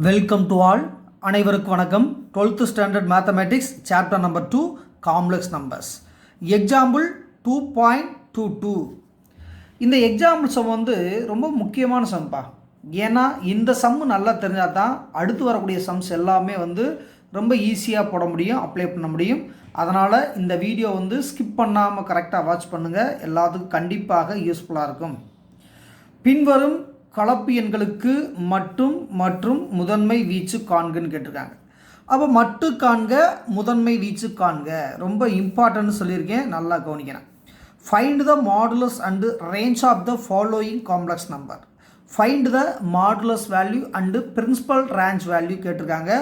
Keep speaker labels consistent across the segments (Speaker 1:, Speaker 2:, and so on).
Speaker 1: Welcome to all. அனைவருக்கும் வணக்கம். 12th standard mathematics chapter number 2 complex numbers example 2.22. இந்த example some ரொம்ப முக்கியமான சம்பா. ஏன்னா இந்த சம்மு நல்லா தெரிஞ்சால் தான் அடுத்து வரக்கூடிய சம்ஸ் எல்லாமே ரொம்ப ஈஸியாக போட முடியும், அப்ளை பண்ண முடியும். அதனால் இந்த வீடியோ ஸ்கிப் பண்ணாமல் கரெக்டாக வாட்ச் பண்ணுங்கள். எல்லாத்துக்கும் கண்டிப்பாக யூஸ்ஃபுல்லாக இருக்கும். பின்வரும் கலப்பு எண்களுக்கு மற்றும் முதன்மை வீச்சு காண்கன்னு கேட்டிருக்காங்க. அப்போ மட்டு காண்க, முதன்மை வீச்சு காண்க ரொம்ப இம்பார்ட்டன்ட்னு சொல்லியிருக்கேன், நல்லா கவனிக்கிறேன். Find the modulus and range of the following complex number. Find the modulus value and principal range value கேட்டிருக்காங்க.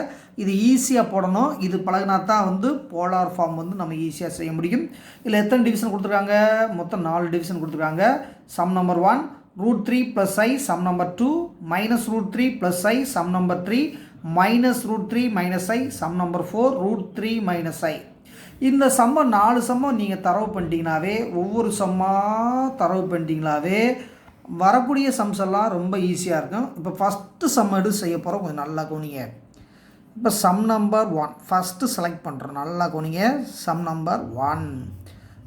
Speaker 1: இது ஈஸியாக போடணும். இது பழகினா தான் போலார் ஃபார்ம் நம்ம ஈஸியாக செய்ய முடியும். இதில் எத்தனை டிவிஷன் கொடுத்துருக்காங்க? மொத்தம் 4 டிவிஷன் கொடுத்துருக்காங்க. Sum number 1 √3 plus I, sum number 2, minus √3 plus I, sum number 3, minus √3 minus I, sum number 4, √3 minus I. இந்த சம்மை 4 சம்மை நீங்கள் தரவு பண்ணிட்டீங்கனாவே, ஒவ்வொரு சம்மாக தரவு பண்ணிட்டீங்களாவே வரக்கூடிய சம்ஸ் எல்லாம் ரொம்ப ஈஸியாக இருக்கும். இப்போ ஃபஸ்ட்டு சம் எடுத்து செய்ய போகிறோம், கொஞ்சம் நல்லா கவனிங்க. இப்போ சம் நம்பர் 1 ஃபஸ்ட்டு செலக்ட் பண்ணுறோம், நல்லா கவனிங்க. சம் நம்பர் 1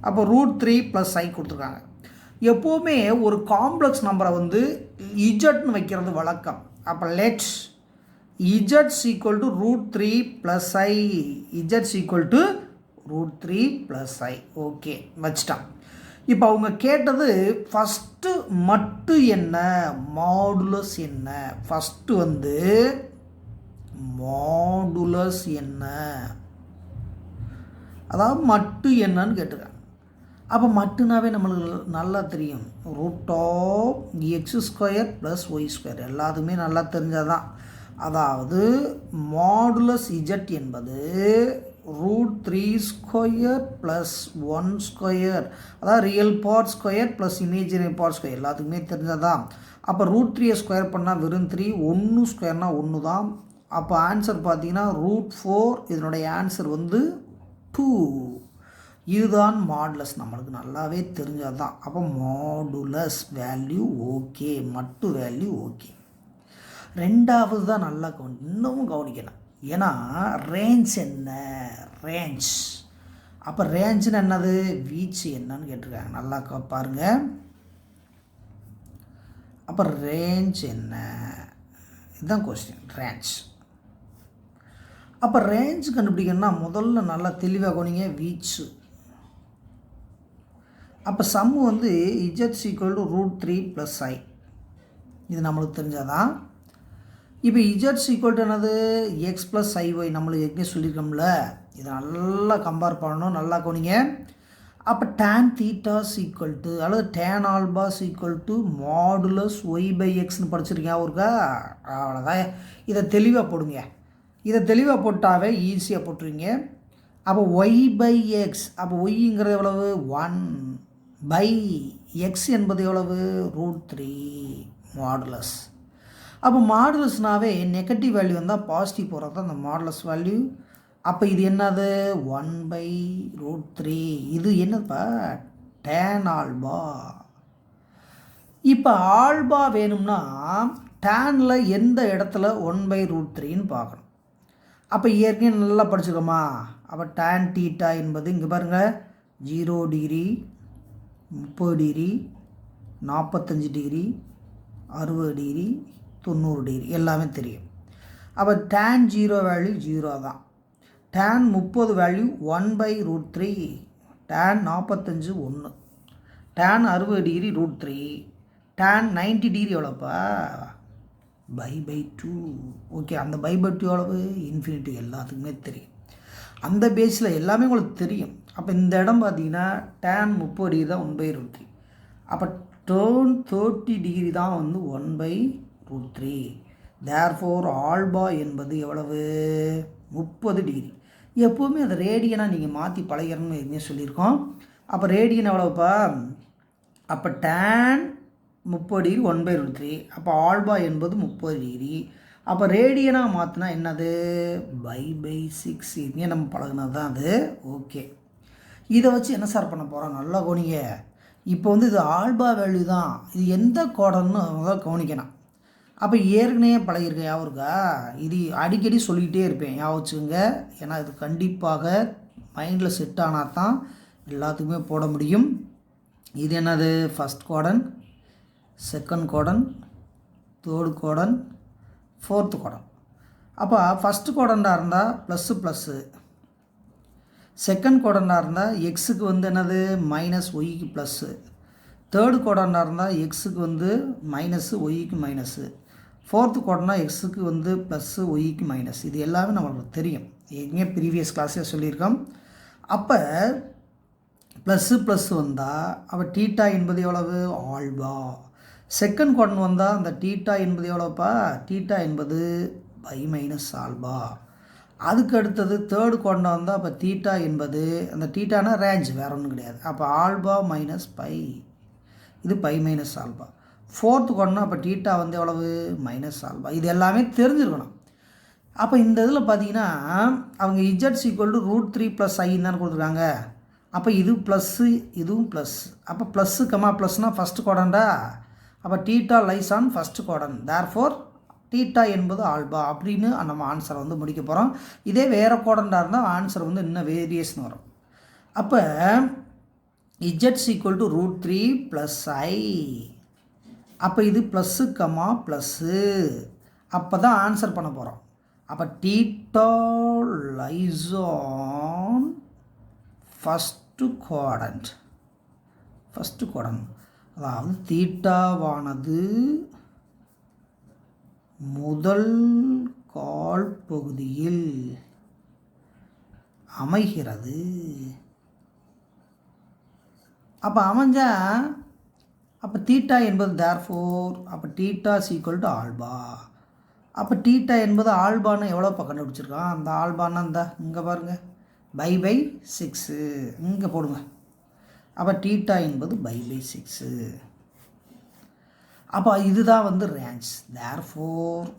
Speaker 1: அப்போ √3 plus I கொடுத்துருக்காங்க. எப்போவுமே ஒரு காம்ப்ளெக்ஸ் நம்பரை இஜட்னு வைக்கிறது வழக்கம். அப்போ லெட்ஸ் இஜட்ஸ் ஈக்குவல் டு √3 + I, இஜட்ஸ் ஈக்குவல் டு √3 + I. ஓகே, வச்சிட்டான். இப்போ அவங்க கேட்டது ஃபஸ்ட்டு மட்டு என்ன, மாடுலஸ் என்ன. ஃபஸ்ட்டு மாடுலஸ் என்ன, அதாவது மட்டு என்னன்னு கேட்டிருக்காங்க. அப்போ மட்டுனாவே நம்மளுக்கு நல்லா தெரியும், √(x² + y²) எல்லாத்துக்குமே நல்லா தெரிஞ்சால் தான். அதாவது மாடுலஸ் இஜட் என்பது √3² + 1², அதாவது real part square plus imaginary part square எல்லாத்துக்குமே தெரிஞ்சால் தான். அப்போ √3 ஸ்கொயர் பண்ணால் வெறும் 3, 1 ஸ்கொயர்னால் 1 தான். அப்போ ஆன்சர் பார்த்தீங்கன்னா √4. இதனுடைய ஆன்சர் 2. இதுதான் மாடுலஸ், நம்மளுக்கு நல்லாவே தெரிஞ்சால் தான். அப்போ மாடுலஸ் வேல்யூ ஓகே, மட்டு வேல்யூ ஓகே. ரெண்டாவது தான் நல்லா இன்னமும் கவனிக்கணும். ஏன்னா ரேஞ்ச் என்ன, ரேஞ்ச். அப்போ ரேஞ்சுன்னு என்னது, வீச்சு என்னன்னு கேட்டிருக்காங்க, நல்லா பாருங்கள். அப்போ ரேஞ்ச் என்ன, இதுதான் கொஸ்டின், ரேஞ்ச். அப்போ ரேஞ்ச் கண்டுபிடிக்கணும்னா முதல்ல நல்லா தெளிவாக கவனிங்க, வீச்சு. அப்போ சம்மு இஜட்ஸ் ஈக்குவல் டு √3 + I, இது நம்மளுக்கு தெரிஞ்சாதான். இப்போ இஜட்ஸ் ஈக்குவல் டு என்னது, x + IY நம்மளுக்கு ஏற்கனவே சொல்லியிருக்கோம்ல. இதை நல்லா கம்பேர் பண்ணணும், நல்லா கவனிங்க. அப்போ tan θ ஈக்குவல் டு அல்லது tan α ஈக்குவல் டு மாடுலஸ் y/xன்னு படிச்சிருக்கேன் ஒருக்கா, அவ்வளோதான். இதை தெளிவாக போடுங்க. இதை தெளிவாக போட்டாவே ஈஸியாக போட்டுருவீங்க. அப்போ y/x, அப்போ ஒய்ங்கிறது எவ்வளவு, 1/x என்பது எவ்வளவு, √3 மாடுலஸ். அப்போ மாடுலஸ்னாவே நெகட்டிவ் வேல்யூ வந்தால் பாசிட்டிவ் போகிறது தான் அந்த மாடுலஸ் வேல்யூ. அப்போ இது என்னது, 1/√3. இது என்னப்பா, tan α. இப்போ ஆல்பா வேணும்னா டேனில் எந்த இடத்துல 1/√3ன்னு பார்க்கணும். அப்போ ஏற்கனவே நல்லா படிச்சுக்கோமா. அப்போ tan θ என்பது இங்கே பாருங்கள், 0 degree, 30 degree, 45 degree, 60 degree, 90 degree எல்லாமே தெரியும். அப்போ tan 0 வேல்யூ 0 தான். tan 30 value 1/√3, tan 45 1, tan 60 degree √3, tan 90 degree எவ்வளோப்பா, π/2. ஓகே, அந்த π/2 எவ்வளவு, இன்ஃபினிட்டி. எல்லாத்துக்குமே தெரியும், அந்த பேஸில் எல்லாமே உங்களுக்கு தெரியும். அப்போ இந்த இடம் பார்த்தீங்கன்னா tan 30 டிகிரி தான் 1/√3. அப்போ tan 30 டிகிரி தான் 1/√3. தேர்ஃபோர் ஆல்பா என்பது எவ்வளவு, 30 டிகிரி. எப்போவுமே அதை ரேடியனாக நீங்கள் மாற்றி பழகிறன்னு எதுவுமே சொல்லியிருக்கோம். அப்போ ரேடியன் எவ்வளோப்பா, அப்போ tan 30 டிகிரி 1/√3. அப்போ ஆல்பா என்பது 30 டிகிரி. அப்போ ரேடியனாக மாற்றினா என்னது, π/6. இதுவே நம்ம பழகினது தான் அது. ஓகே, இதை வச்சு என்ன சார் பண்ண போகிறோம், நல்லா கவனிங்க. இப்போ இது ஆல்பா வேல்யூ தான். இது எந்த கோடன்னு கவனிக்கணும். அப்போ ஏற்கனவே பழகிருக்கேன் ஞாபகம் இருக்கா? இது அடிக்கடி சொல்லிக்கிட்டே இருப்பேன், ஞாபகம் வச்சுக்கோங்க. ஏன்னா இது கண்டிப்பாக மைண்டில் செட் ஆனால் தான் எல்லாத்துக்குமே போட முடியும். இது என்னது? First quadrant, second quadrant, third quadrant, fourth quadrant. அப்போ ஃபஸ்ட்டு குவாட்ரண்ட்டாக இருந்தால் ப்ளஸ்ஸு ப்ளஸ்ஸு, செகண்ட் குவாட்ரண்ட்டாக இருந்தால் எக்ஸுக்கு வந்து என்னது? மைனஸ் ஒய்க்கு ப்ளஸ்ஸு, தேர்டு குவாட்ரண்ட்டாக இருந்தால் எக்ஸுக்கு வந்து மைனஸு ஒய்க்கு மைனஸு, ஃபோர்த்து குவாட்ரண்ட்னா எக்ஸுக்கு வந்து ப்ளஸ்ஸு ஒய்க்கு மைனஸ். இது எல்லாமே நம்மளுக்கு தெரியும், எங்கே ப்ரீவியஸ் கிளாஸே சொல்லியிருக்கோம். அப்போ ப்ளஸ்ஸு ப்ளஸ் வந்தால் அப்போ டீட்டா என்பது எவ்வளவு? ஆல்பா. செகண்ட் குவாட்ரண்ட் வந்தால் அந்த டீட்டா என்பது எவ்வளோப்பா? டீட்டா என்பது பை மைனஸ் ஆல்பா. அதுக்கு அடுத்தது தேர்டு குவாட்ரண்ட் வந்தால் அப்போ தீட்டா என்பது, அந்த டீட்டானா ரேஞ்ச், வேறு ஒன்றும் கிடையாது. அப்போ ஆல்பா மைனஸ் பை, இது pi minus alpha. Fourth quadrant அப்போ டீட்டா வந்து எவ்வளவு? Minus alpha. இது எல்லாமே தெரிஞ்சிருக்கணும். அப்போ இந்த இதில் பார்த்தீங்கன்னா அவங்க இஜெட்ஸ் ஈக்குவல் டு √3 + i தானே கொடுத்துருக்காங்க. அப்போ இது ப்ளஸ்ஸு, இதுவும் ப்ளஸ். அப்போ ப்ளஸ்ஸு கமா ப்ளஸ்னால் ஃபஸ்ட்டு குவாட்ரண்டா. அப்போ theta lies on first quadrant, therefore theta என்பது ஆல்பா அப்படின்னு நம்ம ஆன்சரை வந்து முடிக்க போகிறோம். இதே வேறு குவாட்ரண்டாக இருந்தால் ஆன்சர் வந்து இன்னும் வேரியேஷன் வரும். அப்போ இஜெட்ஸ் ஈக்குவல் டு √3 + i. அப்போ இது ப்ளஸ்ஸு கமா ப்ளஸ்ஸு, அப்போ தான் ஆன்சர் பண்ண போகிறோம். அப்போ theta lies on first quadrant, first quadrant, அதாவது தீட்டாவானது முதல் கால் பகுதியில் அமைகிறது. அப்போ அமைஞ்சால் அப்போ தீட்டா என்பது தேர்ஃபோர் அப்போ டீட்டா ஈக்குவல் டு ஆல்பா. அப்போ டீட்டா என்பது ஆல்பான்னு எவ்வளோப்பா கண்டுபிடிச்சிருக்கான்? அந்த ஆல்பான்னா இந்த இங்கே பாருங்கள், பை 6 இங்கே போடுங்க. அப்போ டீட்டா என்பது பை 6. அப்போ இதுதான் வந்து range. Therefore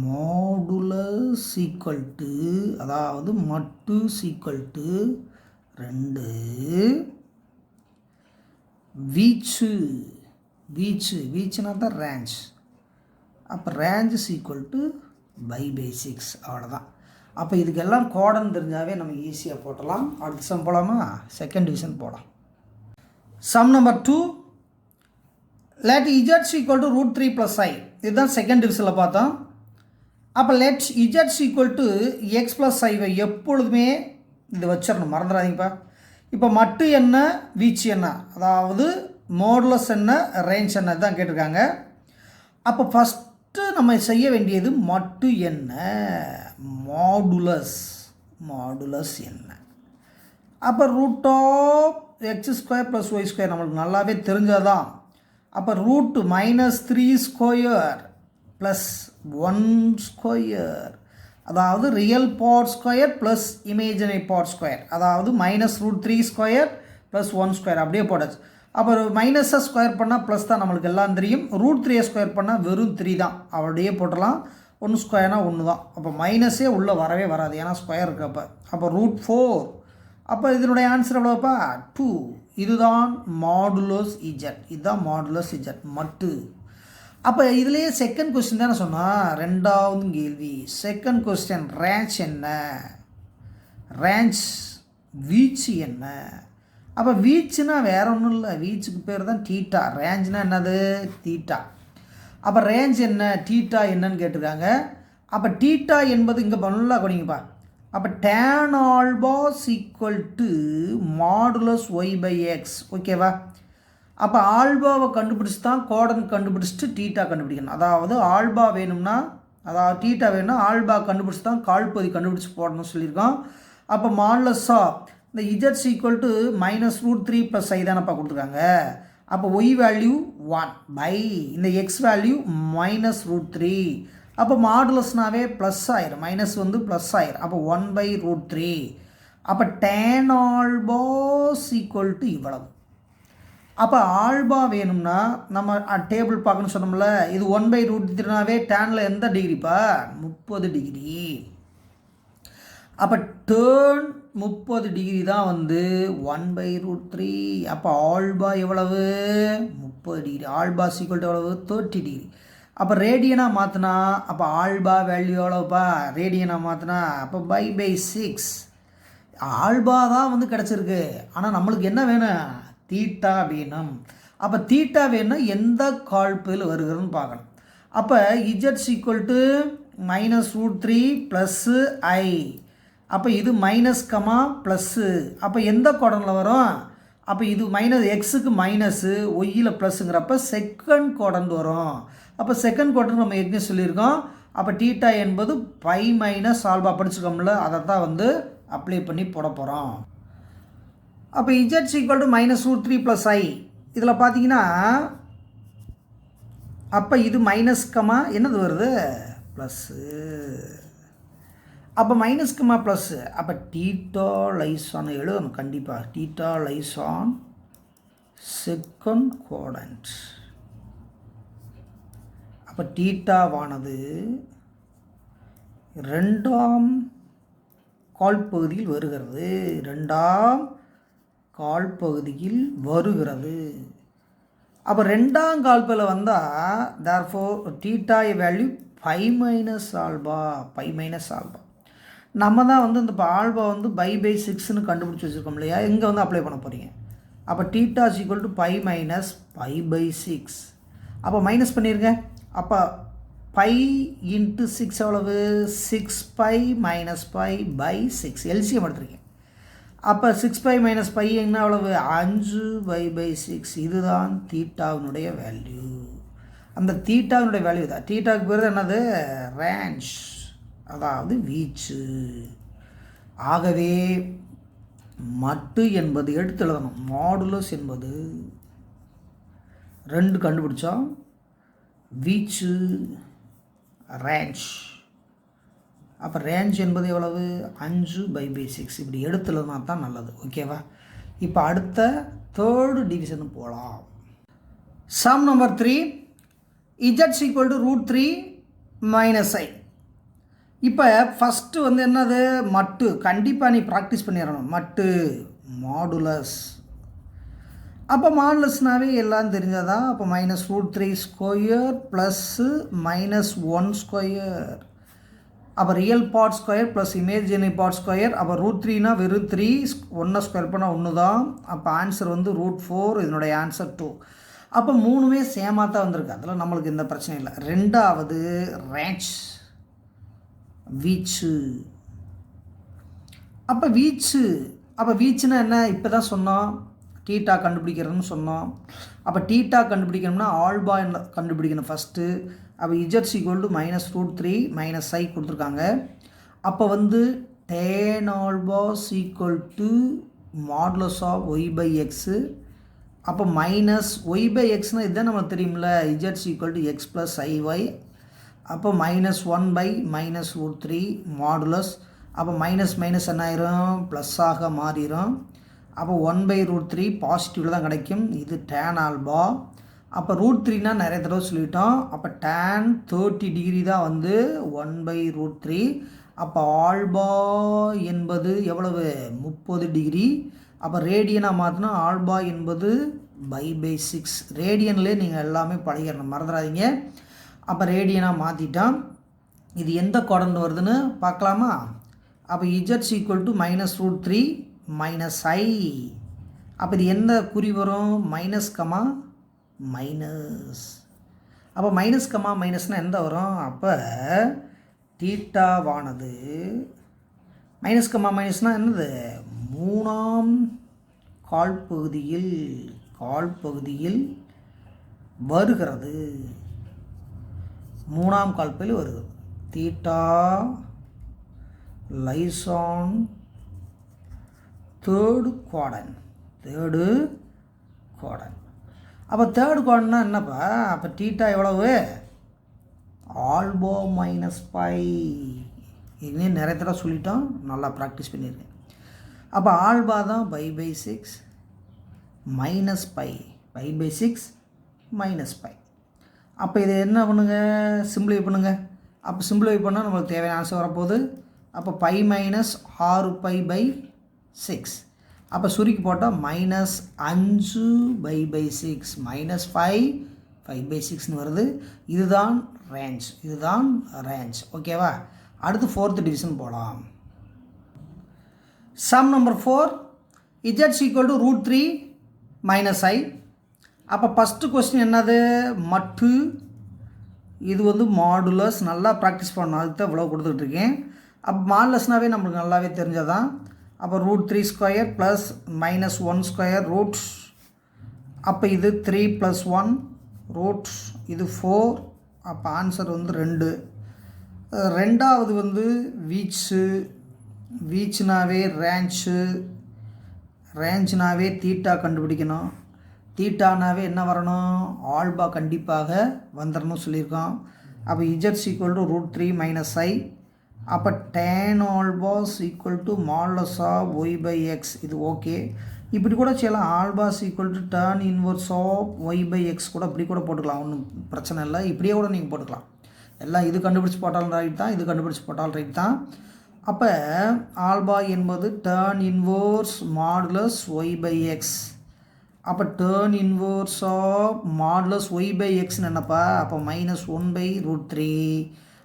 Speaker 1: modulus equal to, அதாவது மட்டு ஈக்குவல் டு 2, வீச்சுனா தான் ரேஞ்ச். அப்போ ரேஞ்ச் ஈக்குவல் டு பை 6, அவ்வளோதான். அப்போ இதுக்கெல்லாம் கோடன் தெரிஞ்சாவே நம்ம ஈஸியாக போட்டலாம். அடுத்த சம் போகலாமா? செகண்ட் டிவிஷன் போகலாம். Some number 2, let z equal to √3 + i. இதுதான் செகண்ட் டிவிஷனில் பார்த்தோம். அப்போ let z equal to x + i எப்பொழுதுமே இது வச்சிடணும், மறந்துடாதீங்கப்பா. இப்போ மட்டு என்ன, வீச்சு என்ன, அதாவது மோடுலஸ் என்ன, ரேஞ்ச் என்ன தான் கேட்டிருக்காங்க. அப்போ ஃபஸ்ட்டு நம்ம செய்ய வேண்டியது மட்டு என்ன, மாடுலஸ் என்ன. அப்போ √(x² + y² நம்மளுக்கு நல்லாவே தெரிஞ்சதான். அப்போ √-3² + 1², அதாவது real part square plus imaginary part square, அதாவது -√3² + 1² அப்படியே போடாச்சு. அப்போ மைனஸை ஸ்கொயர் பண்ணால் ப்ளஸ் தான், நம்மளுக்கு எல்லாம் தெரியும். √3 ஸ்கொயர் பண்ணால் வெறும் 3 தான், அப்படியே போட்டலாம். 1 ஸ்கொயர்னா 1 தான். அப்போ மைனஸே உள்ளே வரவே வராது, ஏன்னா ஸ்கொயர் இருக்கு. அப்போ √4. அப்போ இதனுடைய ஆன்சர் எவ்வளோப்பா? 2. இதுதான் மாடுலஸ் இஜெட், இதுதான் மாடுலஸ் இஜெட் மட்டு. அப்போ இதுலேயே செகண்ட் கொஸ்டின் தானே சொன்னால், ரெண்டாவது கேள்வி. செகண்ட் கொஸ்டின் ரேஞ்ச் என்ன, ரேஞ்ச் வீச்சு என்ன. அப்போ வீச்சுனா வேற ஒன்றும் இல்லை, வீச்சுக்கு பேர் தான் டீட்டா. ரேஞ்ச்னா என்னது? தீட்டா. அப்போ ரேஞ்ச் என்ன, டீட்டா என்னன்னு கேட்டிருக்காங்க. அப்போ டீட்டா என்பது இங்கே நல்லா கொடிங்கப்பா. அப்போ tan alpha equal to modulus y/x, ஓகேவா? அப்போ ஆல்பாவை கண்டுபிடிச்சி தான் கோடன் கண்டுபிடிச்சிட்டு டீட்டா கண்டுபிடிக்கணும். அதாவது ஆல்பா வேணும்னா, அதாவது டீட்டா வேணும்னா ஆல்பா கண்டுபிடிச்சி தான் கால்பதி கண்டுபிடிச்சி போடணும்னு சொல்லியிருக்கோம். அப்போ மாடுலஸா இந்த இஜெட்ஸ் ஈக்குவல் டு -√3 + i தானப்பா கொடுத்துருக்காங்க. அப்போ y வேல்யூ 1 பை இந்த x வேல்யூ -√3. அப்போ மாடுலஸ்னாவே ப்ளஸ் ஆயிரும், மைனஸ் வந்து ப்ளஸ் ஆயிரும். அப்போ 1/√3. அப்போ tan ஆல்பா ஈக்குவல் டு இவ்வளவு. அப்போ ஆல்பா வேணும்னா நம்ம டேபிள் பார்க்கணும்னு சொன்னோம்ல, இது 1/√3னாவே டேனில் எந்த டிகிரிப்பா? 30 டிகிரி. அப்போ டேர்ன் 30 டிகிரி தான் வந்து 1/√3. அப்போ ஆல்பா எவ்வளவு 30 டிகிரி. ஆல்பா சீக்வல் எவ்வளவு 30 டிகிரி. அப்போ ரேடியனாக மாற்றினா அப்போ ஆல்பா வேல்யூ எவ்வளோப்பா ரேடியனாக மாற்றினா அப்போ π/6. ஆல்பா தான் வந்து கிடச்சிருக்கு. ஆனால் நம்மளுக்கு என்ன வேணும் தீட்டா வேணும். அப்போ தீட்டா வேணும்னா எந்த கால்பகுதியில் வருகிறதுன்னு பார்க்கணும். அப்போ இஜட் சீக்வல் டு -√3 ப்ளஸ்ஸு ஐ. அப்போ இது மைனஸ் கமா ப்ளஸ்ஸு. அப்போ எந்த கோடனில் வரும் அப்போ இது மைனஸ் எக்ஸுக்கு மைனஸு ஒய்யில் ப்ளஸ்ஸுங்கிறப்ப செகண்ட் கோடன் வரும். அப்போ செகண்ட் கோடன் நம்ம ஏற்கனவே சொல்லியிருக்கோம். அப்போ டீட்டா என்பது π- ஆல்பா படிச்சுக்கோம்ல அதை தான் வந்து அப்ளை பண்ணி போட போகிறோம். அப்போ இஜட் சீக்வல் டு -√3 ப்ளஸ் ஐ. இதில் பார்த்தீங்கன்னா அப்போ இது மைனஸ் கமா என்னது வருது ப்ளஸ்ஸு. அப்போ மைனஸ் கமா ப்ளஸ்ஸு. அப்போ டீட்டா லைஸ் ஆன் எழுதணும் கண்டிப்பாக. Theta lies on second quadrant. அப்போ டீட்டாவானது ரெண்டாம் கால்பகுதியில் வருகிறது. ரெண்டாம் கால்பகுதியில் வருகிறது. அப்போ ரெண்டாம் கால்பகுதியில் வந்தால் therefore theta value π- alpha. π- alpha நம்ம தான் வந்து இந்த ஆல்பா வந்து π/6ன்னு கண்டுபிடிச்சி வச்சுருக்கோம் இல்லையா. இங்கே வந்து அப்ளை பண்ண போகிறீங்க. அப்போ டீட்டா ஈக்குவல் டு π-π/6. அப்போ மைனஸ் பண்ணிடுங்க. அப்போ π × 6 எவ்வளவு 6π - π/6. எல்சிஎம் எடுத்துருக்கேன். அப்போ 6π - π என்ன எவ்வளவு 5π/6. இதுதான் தீட்டாவினுடைய வேல்யூ. அந்த தீட்டாவினுடைய வேல்யூ தான். தீட்டாவுக்கு பேர் என்னது ரேஞ்ச், அதாவது வீச்சு. ஆகவே மட்டு என்பது எடுத்து எழுதணும். மாடுலஸ் என்பது 2 கண்டுபிடிச்சோம். வீச்சு ரேஞ்ச். அப்போ ரேஞ்ச் என்பது எவ்வளவு 5/6. இப்படி எடுத்து எழுதுனா தான் நல்லது. ஓகேவா. இப்போ அடுத்த தேர்டு டிவிஷனு போகலாம். Sum number 3 Z equal to √3 - ஐ. இப்போ ஃபஸ்ட்டு வந்து என்னது மட்டு. கண்டிப்பாக நீ ப்ராக்டிஸ் பண்ணிடணும். மட்டு மாடுலஸ். அப்போ மாடுலஸ்னாவே எல்லாம் தெரிஞ்சதான். அப்போ -√3² ப்ளஸ்ஸு -1². அப்போ real part square plus imaginary part square. அப்போ √3னா வெறும் 3, 1 ஸ்கொயர் பண்ணால் 1 தான். அப்போ ஆன்சர் வந்து √4. இதனுடைய ஆன்சர் 2. அப்போ மூணுமே சேமாக தான் வந்திருக்கு. அதில் நம்மளுக்கு எந்த பிரச்சனையும் இல்லை. ரெண்டாவது ரேஞ்ச் வீச்சு. அப்போ வீச்சு. அப்போ வீச்சுன்னா என்ன இப்போ தான் சொன்னோம் டீட்டா கண்டுபிடிக்கிறதுன்னு சொன்னோம். அப்போ டீட்டா கண்டுபிடிக்கணும்னா ஆல்பா கண்டுபிடிக்கணும் ஃபஸ்ட்டு. அப்போ இஜட் ஈக்குவல் டு -√3 - ஐ கொடுத்துருக்காங்க. அப்போ வந்து tan alpha equal to modulus of y/x. அப்போ -y/xனால் இதுதான் நமக்கு தெரியும்ல. Z equal to x + iy. அப்போ -1/-√3 மாடுலஸ். அப்போ மைனஸ் என்ன ஆயிரும் ப்ளஸ்ஸாக மாறிடும். அப்போ 1/√3 பாசிட்டிவில் தான் கிடைக்கும். இது tan ஆல்பா. அப்போ √3னா நிறைய தடவை சொல்லிட்டோம். அப்போ tan 30 டிகிரி தான் வந்து 1/√3. அப்போ ஆல்பா என்பது எவ்வளவு 30 டிகிரி. அப்போ ரேடியனாக மாற்றினா ஆல்பா என்பது π/6. ரேடியன்லேயே நீங்கள் எல்லாமே பழகிடணும், மறந்துடாதீங்க. அப்போ ரேடியனாக மாற்றிட்டோம். இது எந்த குவாட்ரண்ட் வருதுன்னு பார்க்கலாமா. அப்போ இஜட் ஈக்குவல் டு -√3 - ஐ. அப்போ இது எந்த குறி வரும் மைனஸ் கமா மைனஸ். அப்போ மைனஸ் கமா மைனஸ்னால் எந்த வரும். அப்போ தீட்டாவானது மைனஸ் கமா மைனஸ்னால் என்னது மூணாம் கால்பகுதியில் வருகிறது. மூணாம் கால்பகுதியில் வருகிறது. Theta lies on third quadrant. அப்போ தேர்டு குவாட்ரண்ட்னா என்னப்பா. அப்போ டீட்டா எவ்வளவு ஆல்பா -π. இன்னும் நிறைய தடவை சொல்லிட்டோம், நல்லா ப்ராக்டிஸ் பண்ணியிருக்கேன். அப்போ ஆல்பா தான் π/6 -π. -π. அப்போ இதை என்ன பண்ணுங்கள் சிம்பிளிஃபை பண்ணுங்கள். அப்போ சிம்பிளிஃபை பண்ணால் நம்மளுக்கு தேவையான ஆன்சர் வரப்போகுது அப்போ பை மைனஸ் 6π/6. அப்போ சுருக்கி போட்டால் மைனஸ் 5π/6 மைனஸ் 5/6ன்னு வருது. இதுதான் ரேஞ்ச். ஓகேவா? அடுத்து 4th டிவிஷன் போகலாம். Sum number 4, z = √3 - i. அப்போ ஃபஸ்ட்டு கொஸ்டின் என்னது? மட்டு. இது வந்து மாடுலஸ். நல்லா ப்ராக்டிஸ் பண்ணணும். அதுக்கு தான் இவ்வளோ கொடுத்துட்ருக்கேன். அப்போ மாடுலஸ்னாவே நம்மளுக்கு நல்லாவே தெரிஞ்சதான். அப்போ √3² ப்ளஸ் -1² ரூட். அப்போ இது 3 + 1 ரூட். இது 4. அப்போ ஆன்சர் வந்து 2. ரெண்டாவது வந்து வீச்சுனாவே ரேஞ்சுனாவே தீட்டா கண்டுபிடிக்கணும். தீட்டானாவே என்ன வரணும்? ஆல்பா கண்டிப்பாக வந்துடணும் சொல்லியிருக்கோம். அப்போ z = √3 - i. அப்போ tan alpha = modulus of y/x. இது ஓகே. இப்படி கூட செய்யலாம். Alpha = tan inverse of y/x கூட இப்படி கூட போட்டுக்கலாம். ஒன்றும் பிரச்சனை இல்லை. இப்படியே கூட நீங்கள் போட்டுக்கலாம். எல்லாம் இது கண்டுபிடிச்சி போட்டாலும் ரைட் தான், இது கண்டுபிடிச்சி போட்டாலும் ரைட் தான். அப்போ ஆல்பா என்பது tan இன்வர்ஸ் மாடுலஸ் y/x. அப்போ tan இன்வர்ஸ் ஆஃப் மாடுலஸ் y/xன்னு என்னப்பா? அப்போ -1/√3.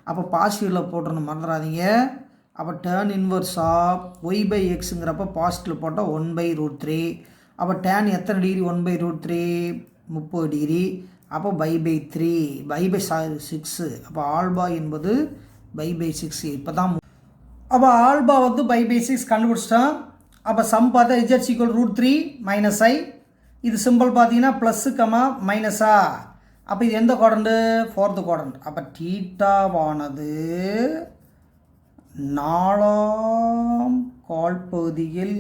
Speaker 1: அப்போ பாசிட்டிவில் போட்டுறணும், மறந்துடாதீங்க. அப்போ tan இன்வர்ஸ் ஆஃப் y/xங்கிறப்ப பாசிட்டிவில் போட்டால் 1/√3. அப்போ tan எத்தனை டிகிரி? 1/√3 30 டிகிரி. அப்போ π/3 π/6. அப்போ ஆல்பா என்பது π/6. இப்போ தான் அப்போ ஆல்பா வந்து π/6 கண்டுபிடிச்சிட்டோம். அப்போ சம் பார்த்தா z = √3 - i. இது சிம்பிள் பார்த்தீங்கன்னா ப்ளஸ்ஸு கமா மைனஸா. அப்போ இது எந்த குவாட்ரண்ட்? 4th quadrant. அப்போ தீட்டாவானது 4ஆம் கால்பகுதியில்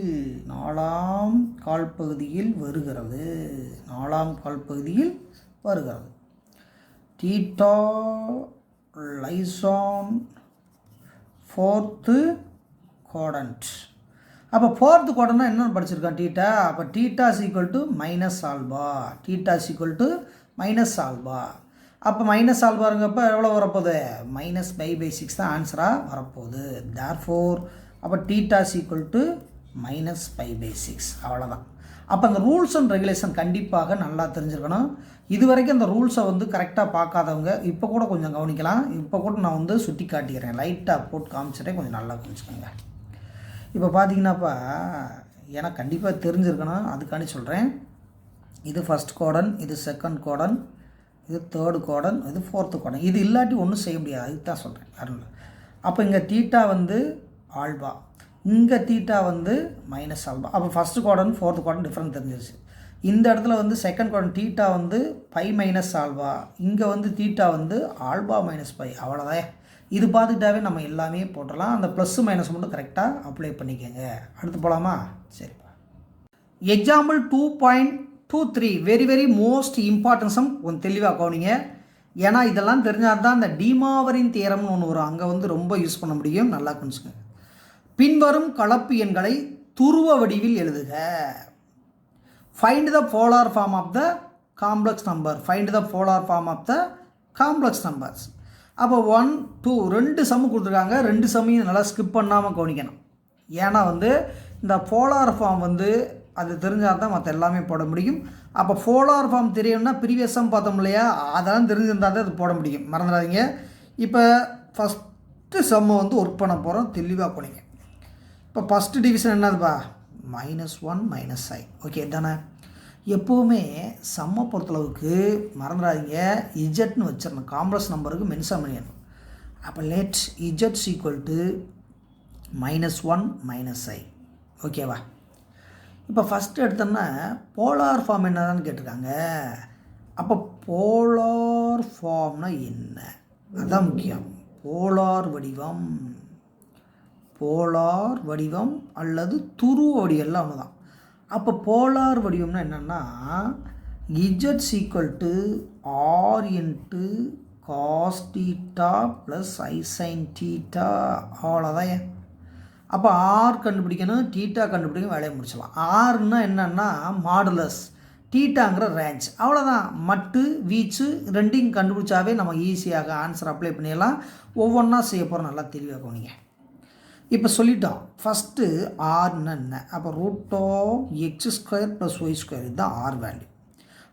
Speaker 1: வருகிறது. Theta lies on 4th quadrant. அப்போ 4th குவாட்ரண்ட்னா என்னென்னு படிச்சிருக்கான் தீட்டா? அப்போ தீட்டா = ஆல்பா. அப்போ மைனஸ் ஆல்பாருங்கப்போ எவ்வளோ வரப்போகுது? -π/6 தான் ஆன்சராக வரப்போகுது. தேர்ஃபோர் அப்போ தீட்டா = -π/6. அவ்வளோதான். அப்போ அந்த ரூல்ஸ் அண்ட் ரெகுலேஷன் கண்டிப்பாக நல்லா தெரிஞ்சுருக்கணும். இது வரைக்கும் அந்த ரூல்ஸை வந்து கரெக்டாக பார்க்காதவங்க இப்போ கூட கொஞ்சம் கவனிக்கலாம். இப்போ கூட நான் வந்து சுட்டி காட்டிக்கிறேன், லைட்டாக போட்டு காமிச்சிட்டேன், கொஞ்சம் நல்லா கவனிச்சுக்கோங்க. இப்போ பார்த்தீங்கன்னாப்பா எனக்கு கண்டிப்பாக தெரிஞ்சிருக்கணும், அதுக்காண்டி சொல்கிறேன். இது ஃபஸ்ட் குவாட்ரண்ட், இது செகண்ட் குவாட்ரண்ட், இது தேர்டு குவாட்ரண்ட், இது 4th குவாட்ரண்ட். இது இல்லாட்டி ஒன்றும் செய்ய முடியாது, அதுக்கு தான் சொல்கிறேன். அருள். அப்போ இங்கே தீட்டா வந்து ஆல்பா, இங்கே தீட்டா வந்து மைனஸ் ஆல்பா. அப்போ first quadrant 4th quadrant different தெரிஞ்சிருச்சு. இந்த இடத்துல வந்து செகண்ட் குவாட்ரண்ட் தீட்டா வந்து π - ஆல்பா, இங்கே வந்து தீட்டா வந்து ஆல்பா - π. அவ்வளோதான். இது பார்த்துக்கிட்டாவே நம்ம எல்லாமே போட்டுடலாம். அந்த ப்ளஸ் மைனஸ் மட்டும் கரெக்டாக அப்ளை பண்ணிக்கோங்க. அடுத்து போகலாமா? சரிப்பா. எக்ஸாம்பிள் 2.23 வெரி மோஸ்ட் இம்பார்ட்டன்ஸும் கொஞ்சம் தெளிவாக கவனிங்க. ஏன்னா இதெல்லாம் தெரிஞ்சால் தான் இந்த டீமாவரின் தியரம்னு ஒன்று வரும், அங்கே வந்து ரொம்ப யூஸ் பண்ண முடியும். நல்லா கொஞ்சம் பின்வரும் கலப்பு எண்களை துருவ வடிவில் எழுதுக. Find the polar form of the complex numbers. அப்போ 1 2 2 சம்மு கொடுத்துருக்காங்க. 2 சம்மையும் நல்லா ஸ்கிப் பண்ணாமல் கவனிக்கணும். ஏன்னா வந்து இந்த போலார் ஃபார்ம் வந்து அது தெரிஞ்சால் தான் மற்ற எல்லாமே போட முடியும். அப்போ போலார் ஃபார்ம் தெரியும்னா ப்ரீவியஸ் சம் பார்த்தோம் இல்லையா, அதெல்லாம் தெரிஞ்சிருந்தால் தான் அது போட முடியும், மறந்துடாதீங்க. இப்போ ஃபஸ்ட்டு சம்மை வந்து ஒர்க் பண்ண போகிறோம், தெளிவாக போனீங்க. இப்போ ஃபஸ்ட்டு டிவிஷன் என்னதுப்பா? -1 - i. ஓகே தானே? எப்போவுமே சம்மை பொறுத்தளவுக்கு மறந்துடாதீங்க, இஜட்னு வச்சிடணும், காம்ப்ளெக்ஸ் நம்பருக்கு மென்ஷன் பண்ணிடணும். அப்போ லெட் z = -1 - i. ஓகேவா? இப்போ ஃபஸ்ட்டு எடுத்தோம்னா போலார் ஃபார்ம் என்னதான்னு கேட்டிருக்காங்க. அப்போ போலார் ஃபார்ம்னா என்ன, அதுதான் முக்கியம். போலார் வடிவம் அல்லது துருவ வடிவம் எல்லாம் ஒன்று தான். அப்போ போலார் வடிவம்னா என்னென்னா z = r × cos θ + I sin θ. அவ்வளோதான். அப்போ ஆர் கண்டுபிடிக்கணும், தீட்டா கண்டுபிடிக்கணும், வேலையை முடிச்சலாம். ஆர்னா என்னென்னா மாடுலஸ், தீட்டாங்கிற ரேஞ்ச், அவ்வளோதான். மட்டு வீச்சு ரெண்டையும் கண்டுபிடிச்சாவே நம்ம ஈஸியாக ஆன்சர் அப்ளை பண்ணிடலாம். ஒவ்வொன்றா செய்ய போகிறோம், நல்லா தெளிவாக கவனிங்க. இப்போ சொல்லிட்டோம் ஃபஸ்ட்டு ஆர்னு என்ன, அப்போ root of x square plus y square இதுதான் ஆர் வேல்யூ.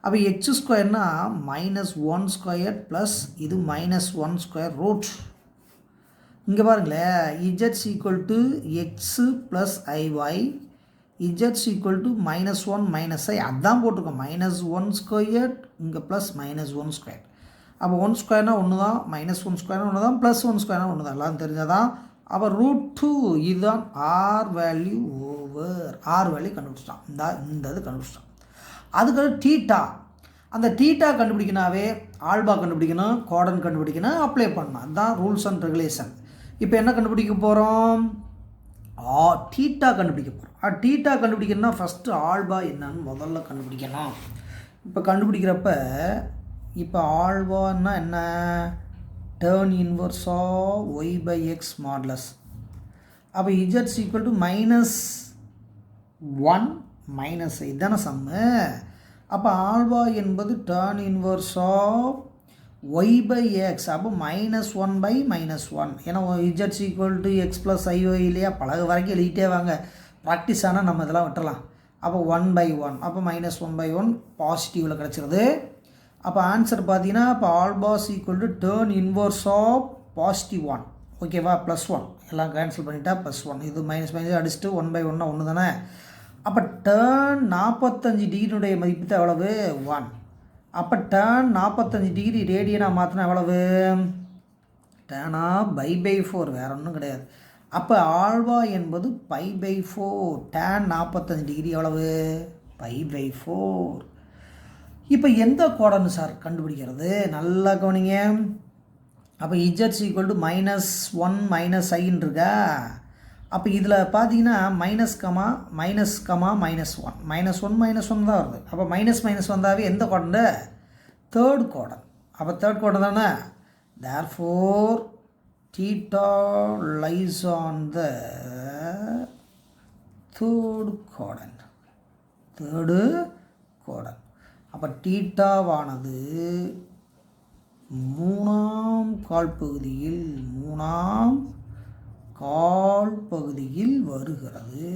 Speaker 1: அப்போ எக்ஸ் ஸ்கொயர்னா -1 ஸ்கொயர் ப்ளஸ் இது -1 ஸ்கொயர் ரூட். இங்கே பாருங்களேன், இஜெட்ஸ் equal to x plus i y, இஜெட்ஸ் ஈக்குவல் டு -1 -i, அதான் போட்டிருக்கோம். -1 ஸ்கொயர் இங்கே ப்ளஸ் -1 ஸ்கொயர். அப்போ 1 ஸ்கொயர்னால் ஒன்று தான், -1 ஸ்கொயர்னால் ஒன்று தான், +1 ஸ்கொயர்னால் ஒன்று தான், எல்லாம் தெரிஞ்சதான். அப்போ √2 இதுதான் r value over r value கண்டுபிடிச்சிட்டான். இந்த இது கண்டுபிடிச்சிட்டான். அதுக்கு டீட்டா, அந்த டீட்டா கண்டுபிடிக்கனாவே ஆல்பா கண்டுபிடிக்கணும், கோடன் கண்டுபிடிக்கணும், அப்ளை பண்ணணும். அதுதான் ரூல்ஸ் அண்ட் ரெகுலேஷன். இப்போ என்ன கண்டுபிடிக்க போகிறோம், டீட்டா கண்டுபிடிக்க போகிறோம். டீட்டா கண்டுபிடிக்கணும்னா ஃபஸ்ட்டு ஆல்பா என்னன்னு முதல்ல கண்டுபிடிக்கணும். இப்போ கண்டுபிடிக்கிறப்ப இப்போ ஆல்பான்னா என்ன, tan inverse of y by x modulus. அப்போ இஜெட்ஸ் ஈக்குவல் டு -1 -i தானே சம்மு. அப்போ ஆல்பா என்பது tan inverse of y by x, அப்போ -1/-1. ஏன்னா இஜெட்ஸ் equal to x plus i y இல்லையா, பழக வரைக்கும் எழுதிட்டே வாங்க, ப்ராக்டிஸ் ஆனால் நம்ம இதெல்லாம் விட்டுறலாம். அப்போ 1/1, அப்போ -1/1 பாசிட்டிவில் கிடச்சிருது. அப்போ ஆன்சர் பார்த்தீங்கன்னா இப்போ alpha's equal to tan inverse of +1, ஓகேவா, +1 எல்லாம் கேன்சல் பண்ணிட்டா +1, இது -- அடிச்சுட்டு 1/1 ஒன்று தானே. அப்போ டேர்ன் 45 டிகிரினுடைய மதிப்பு தான் எவ்வளவு, 1. அப்போ டேர்ன் 45 டிகிரி ரேடியனாக மாற்றினா எவ்வளவு, டேர்னாக π/4, வேறு ஒன்றும் கிடையாது. அப்போ ஆல்பா என்பது π/4, டேன் 45 டிகிரி எவ்வளவு, π/4. இப்போ எந்த கோடன்னு சார் கண்டுபிடிக்கிறது, நல்லா கவனிங்க. அப்போ இஜெட்ஸ் ஈக்குவல் டு -1 -iன்னு இருக்கா. அப்போ இதில் பார்த்தீங்கன்னா -1 தான் வருது. அப்போ மைனஸ் வந்தாவே எந்த கோடன், தேர்ட் கோடன். அப்போ தேர்ட் கோடன் தானே. Therefore theta lies on the third quadrant. அப்போ டீட்டாவானது மூணாம் கால் பகுதியில் வருகிறது.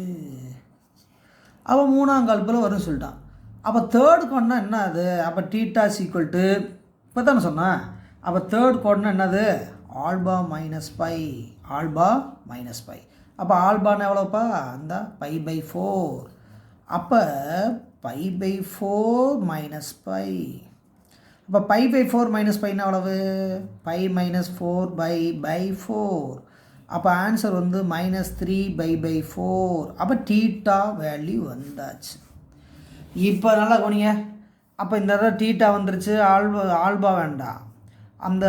Speaker 1: அப்போ மூணாம் கால்பில் வரும்னு சொல்லிட்டான். அப்போ தேர்ட் கோட்னா என்ன அது, அப்போ டீட்டா ஈக்குவல் டு இப்போ தானே சொன்னேன். அப்போ தேர்ட் கோட்னா என்னது, ஆல்பா -π. அப்போ ஆல்பான்னு எவ்வளோப்பா, அந்த π/4. அப்போ π/4 -π. அப்போ π/4 -πன்னா எவ்வளவு, π-4/4. அப்போ ஆன்சர் வந்து -3/4. அப்போ டீட்டா வேல்யூ வந்தாச்சு. இப்போ நல்லா கவனிங்க. அப்போ இந்த தடவை டீட்டா வந்துருச்சு, ஆல்பா வேண்டாம். அந்த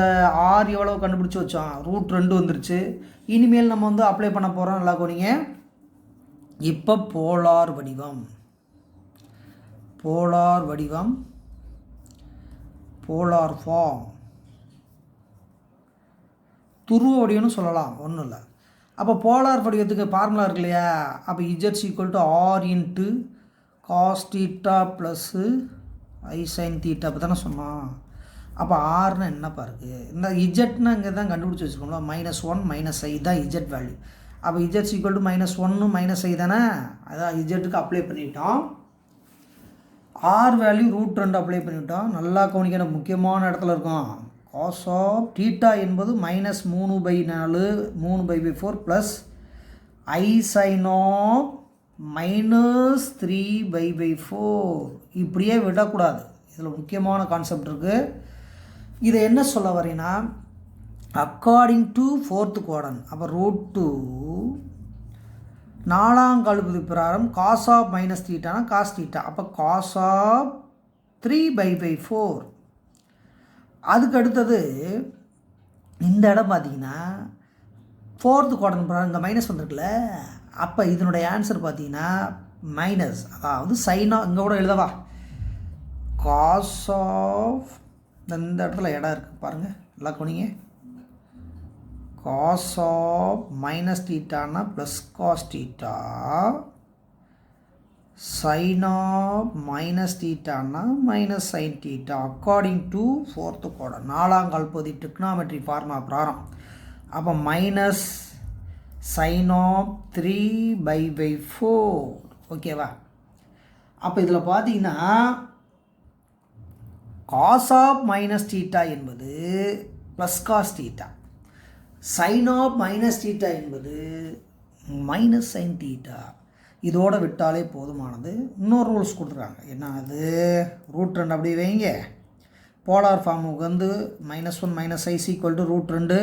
Speaker 1: ஆர் எவ்வளோ கண்டுபிடிச்சி வச்சோம், √2 வந்துருச்சு. இனிமேல் நம்ம வந்து அப்ளை பண்ண போகிறோம், நல்லா கவனிங்க. இப்போ போலார் வடிவம், போலார் ஃபார்ம், துருவ வடிவம்னு சொல்லலாம், ஒன்றும் இல்லை. அப்போ போலார் வடிவத்துக்கு ஃபார்முலா இருக்கு இல்லையா. அப்போ இஜெட்ஸ் equal to R × cos θ + I sin θ, அப்போ தானே சொன்னோம். அப்போ ஆர்னா என்னப்பா இருக்குது, இந்த இஜெட்னா இங்கே தான் கண்டுபிடிச்சி வச்சுக்கோங்களா, -1 -i தான் இஜெட் வேல்யூ. அப்போ இஜெட்ஸ் ஈக்குவல் டு -1 -i தானே, அதான் இஜெட்டுக்கு அப்ளை பண்ணிட்டோம். ஆர் வேல்யூ √2 அப்ளை பண்ணிவிட்டோம். நல்லா கவனிக்கணும், முக்கியமான இடத்துல இருக்கும். cos ஆஃப் θ என்பது -3/4 3/4 ப்ளஸ் I sin ஆஃப் -3/4. இப்படியே விடக்கூடாது, இதில் முக்கியமான கான்செப்ட் இருக்குது. இதை என்ன சொல்ல வரேன்னா, அக்கார்டிங் டு ஃபோர்த் குவாட்ரன், அப்போ √2 நாலாம் கால்பகுதி பிரகாரம் cos ஆஃப் -θனா cos θ, அப்போ cos ஆஃப் 3/4. அதுக்கு அடுத்தது இந்த இடம் பார்த்தீங்கன்னா ஃபோர்த்து குவாட்ரன் பிரகாரம் இந்த மைனஸ் வந்துருக்குல்ல. அப்போ இதனுடைய ஆன்சர் பார்த்தீங்கன்னா மைனஸ், அதாவது சைனா இங்கே கூட எழுதவா, cos ஆஃப் இந்த இடத்துல இடம் இருக்குது பாருங்கள், நல்லா கவனிங்க. cos ஆஃப் -θனா ப்ளஸ் cos θ, sin ஆஃப் -θனா -sin θ according to fourth quadrant, நாலாம் கால்பகுதி ட்ரிக்னாமெட்ரி ஃபார்முலா பிரகாரம். அப்போ sin of 3/4. ஓகேவா? அப்போ இதில் பார்த்தீங்கன்னா cos of minus theta என்பது plus cos theta, sin of minus theta என்பது minus sin theta. இதோட விட்டாலே போதுமானது. இன்னொரு ரூல்ஸ் கொடுத்துருக்காங்க. என்ன அது? √2 அப்படி வைங்க. போலார் ஃபார்முக்கு வந்து -1 - i √2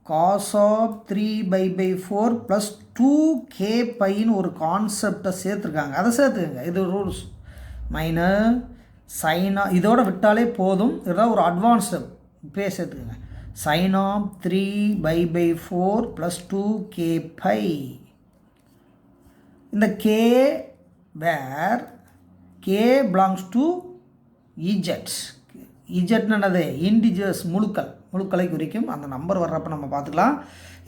Speaker 1: cos of 3/4 + 2kπன்னு ஒரு கான்செப்டை சேர்த்துருக்காங்க. அதை சேர்த்துக்கங்க. இது ரூல்ஸ். மைனஸ் sin இதோட விட்டாலே போதும். இதுதான் ஒரு அட்வான்ஸ்டு. இப்போயே சேர்த்துக்கங்க. sin of 3/4 + 2kπ. இந்த k where k belongs to z. என்னது? இன்டிஜர்ஸ், முழுக்களை குறிக்கும். அந்த நம்பர் வர்றப்ப நம்ம பார்த்துக்கலாம்.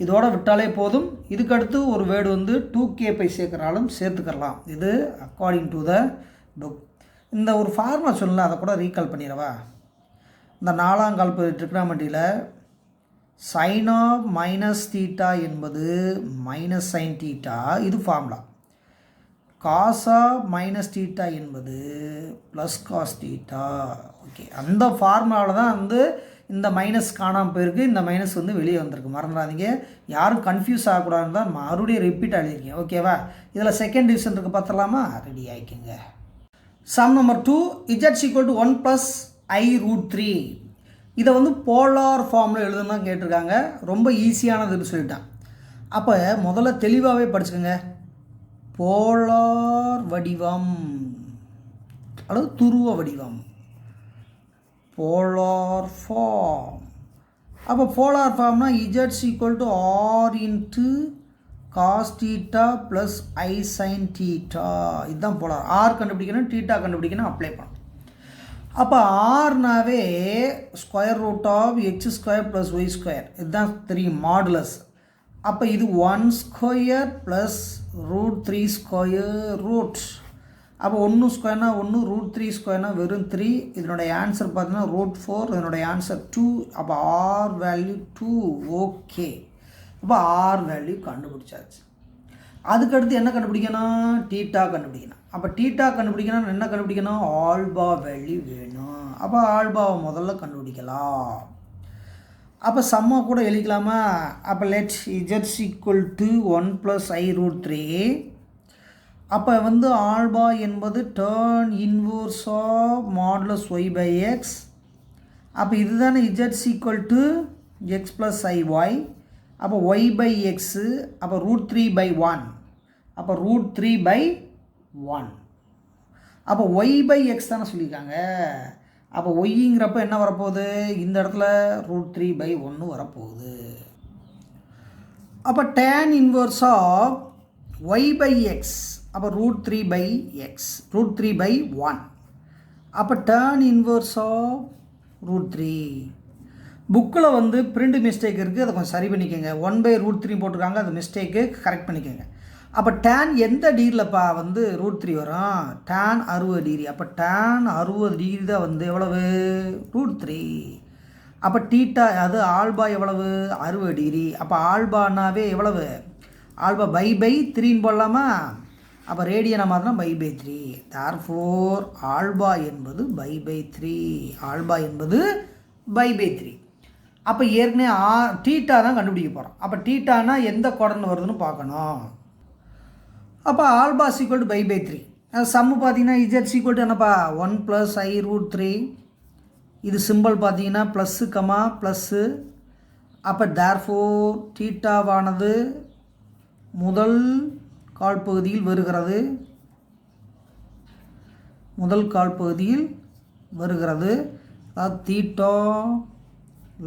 Speaker 1: இதோட விட்டாலே போதும். இதுக்கடுத்து ஒரு வேர்டு வந்து 2kπ சேர்க்குறாலும் சேர்த்துக்கலாம். இது அக்கார்டிங் டு த புக். இந்த ஒரு ஃபார்முலா சொல்லலாம், அதை கூட ரீகால் பண்ணிடவா? இந்த 4ஆம் கால்பு ட்ரிக்னாமெட்ரியில் sin of minus theta என்பது minus sin theta. இது formula. cos of minus theta என்பது plus cos theta. ஓகே, அந்த ஃபார்முலாவில் தான் வந்து இந்த மைனஸ் காணாமல் போயிருக்கு. இந்த மைனஸ் வந்து வெளியே வந்திருக்கு. மறந்துடாதீங்க. யாரும் கன்ஃபியூஸ் ஆகக்கூடாதுன்னு தான் மறுபடியும் ரிப்பீட் எழுதிருக்கேன். ஓகேவா? இதில் செகண்ட் டிவிஷன் இருக்குது, பார்த்துடலாமா? ரெடி ஆகிக்குங்க. Sum number 2 z = 1 + i √3. இதை வந்து போலார் ஃபார்மில் எழுதுனா கேட்டிருக்காங்க. ரொம்ப ஈஸியானதுன்னு சொல்லிட்டான். அப்போ முதல்ல தெளிவாகவே படிச்சுக்கோங்க. போலார் வடிவம் அல்லது துருவ வடிவம், போலார் ஃபார்ம். அப்போ polar ஃபார்ம்னா z = r × cos θ + i sin θ. இதுதான் போலார். ஆர் கண்டுபிடிக்கணும், தீட்டா கண்டுபிடிக்கணும், அப்ளை பண்ணணும். அப்போ ஆர்னாவே √(x² + y²). இதுதான் தெரியும், மாடுலஸ். அப்போ இது 1² + √3². அப்போ 1² 1, √3² வெறும் 3. இதனுடைய ஆன்சர் பார்த்தீங்கன்னா √4. இதனுடைய ஆன்சர் 2. அப்போ ஆர் வேல்யூ 2. ஓகே, அப்போ ஆர் வேல்யூ கண்டுபிடிச்சாச்சு. அதுக்கடுத்து என்ன கண்டுபிடிக்கணும்? தீட்டா கண்டுபிடிக்கணும். அப்போ தீட்டா கண்டுபிடிக்கணும், என்ன கண்டுபிடிக்கணும்? ஆல்பா வேல்யூ வேணும். அப்போ ஆல்பாவை முதல்ல கண்டுபிடிக்கலாம். அப்போ சம்மா கூட எழுதிக்கலாமா? அப்போ லெட் z = 1 + i √3. அப்போ வந்து ஆல்பா என்பது tan inverse of modulus y/x. அப்போ இதுதானே z = x + iy. அப்போ y/x. அப்போ √3/1. அப்போ √3/1. அப்போ y/x தானே சொல்லியிருக்காங்க. அப்போ ஒய்ங்கிறப்ப என்ன வரப்போகுது? இந்த இடத்துல √3/1 வரப்போகுது. அப்போ tan இன்வர்ஸ் ஆஃப் y/x. அப்போ √3/x, √3/1. அப்போ tan இன்வர்ஸ் ஆஃப் √3. புக்கில் வந்து பிரிண்ட் மிஸ்டேக் இருக்குது, அதை கொஞ்சம் சரி பண்ணிக்கோங்க. 1/√3 போட்டிருக்காங்க, அது மிஸ்டேக்கு, கரெக்ட் பண்ணிக்கோங்க. அப்போ tan எந்த டிகிரிலப்பா வந்து √3 வரும்? tan 60 degree. அப்போ tan 60 டிகிரி தான் வந்து எவ்வளவு? √3. அப்போ தீட்டா அது ஆல்பா எவ்வளவு? 60 டிகிரி. அப்போ ஆல்பானாவே எவ்வளவு? ஆல்பா π/3ன்னு போடலாமா? அப்போ ரேடியனை மாத்திரம் π/3. therefore ஆல்பா என்பது π/3. ஆல்பா என்பது π/3. அப்போ ஏற்கனவே தீட்டா தான் கண்டுபிடிக்க போகிறோம். அப்போ தீட்டானா எந்த கோணம் வருதுன்னு பார்க்கணும். அப்போ ஆல்பா = π/3. சம்மு பார்த்தீங்கன்னா z = என்னப்பா? 1 + i √3. இது சிம்பிள் பார்த்தீங்கன்னா +, +. அப்போ therefore தீட்டாவானது முதல் கால்பகுதியில் வருகிறது. Theta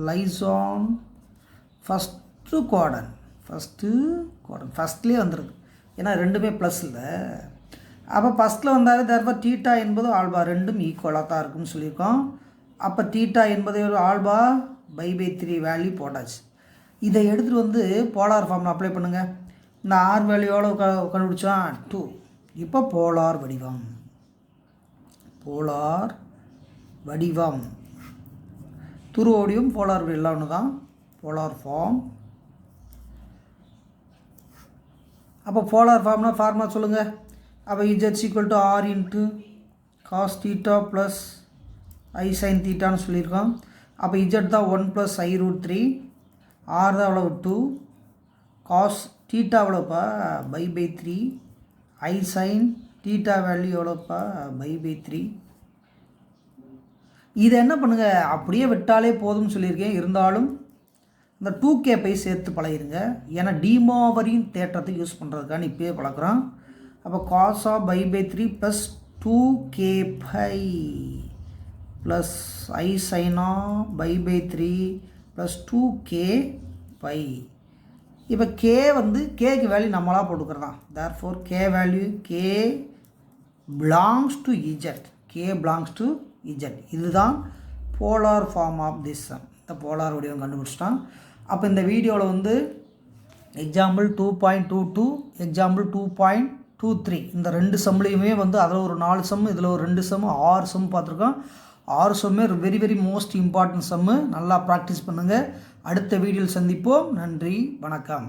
Speaker 1: lies on first quadrant. ஃபஸ்ட்லேயே வந்துடுது, ஏன்னா ரெண்டுமே ப்ளஸ் இல்லை. அப்போ ஃபஸ்ட்டில் வந்தாலே தர்ஃபோர் தீட்டா என்பது ஆல்பா ரெண்டும் ஈக்குவலாக தான் இருக்குன்னு சொல்லியிருக்கோம். அப்போ தீட்டா என்பது ஒரு ஆல்பா π/3 வேல்யூ போட்டாச்சு. இதை எடுத்துகிட்டு வந்து போலார் ஃபார்மில் அப்ளை பண்ணுங்கள். இந்த ஆர் வேல்யூ எவ்வளோ கண்டுபிடிச்சோம்? 2. இப்போ போலார் வடிவம் துருவ வடிவம் போலார் எல்லாம் ஒன்று தான். போலார் ஃபார்ம் அப்போ போலார் ஃபார்முலா சொல்லுங்கள். அப்போ z equal to r into cos theta plus i sine தீட்டான்னு சொல்லியிருக்கோம். அப்போ இஜெட் தான் 1 + i√3, ஆர் தான் எவ்வளோ 2, காஸ் தீட்டா எவ்வளோப்பா π/3, ஐ சைன் தீட்டா வேல்யூ எவ்வளோப்பா π/3. இதை என்ன பண்ணுங்கள், அப்படியே விட்டாலே போதும்னு சொல்லியிருக்கேன். இருந்தாலும் இந்த 2k பை சேர்த்து பழகிருங்க. ஏன்னா டிமாவரின் தேற்றத்தை யூஸ் பண்ணுறதுக்கான இப்போயே பழக்கிறோம். அப்போ cos of π/3 plus 2k pi plus i sine of π/3 plus 2k pi. இப்போ கே வந்து கேக்கு வேல்யூ நம்மளாக போட்டுக்கிறதான். Therefore k value k belongs to z, k belongs to z. இதுதான் polar form of this sum. இந்த போலார் வடிவம் கண்டுபிடிச்சிட்டோம். அப்போ இந்த வீடியோவில் வந்து எக்ஸாம்பிள் 2.22, எக்ஸாம்பிள் 2.23 இந்த 2 சம்லேயுமே வந்து அதில் ஒரு 4 சம், இதில் ஒரு 2 சம், 6 சம் பார்த்துருக்கோம். 6 சம்மே very very most important sum. நல்லா ப்ராக்டிஸ் பண்ணுங்கள். அடுத்த வீடியோவில் சந்திப்போம். நன்றி, வணக்கம்.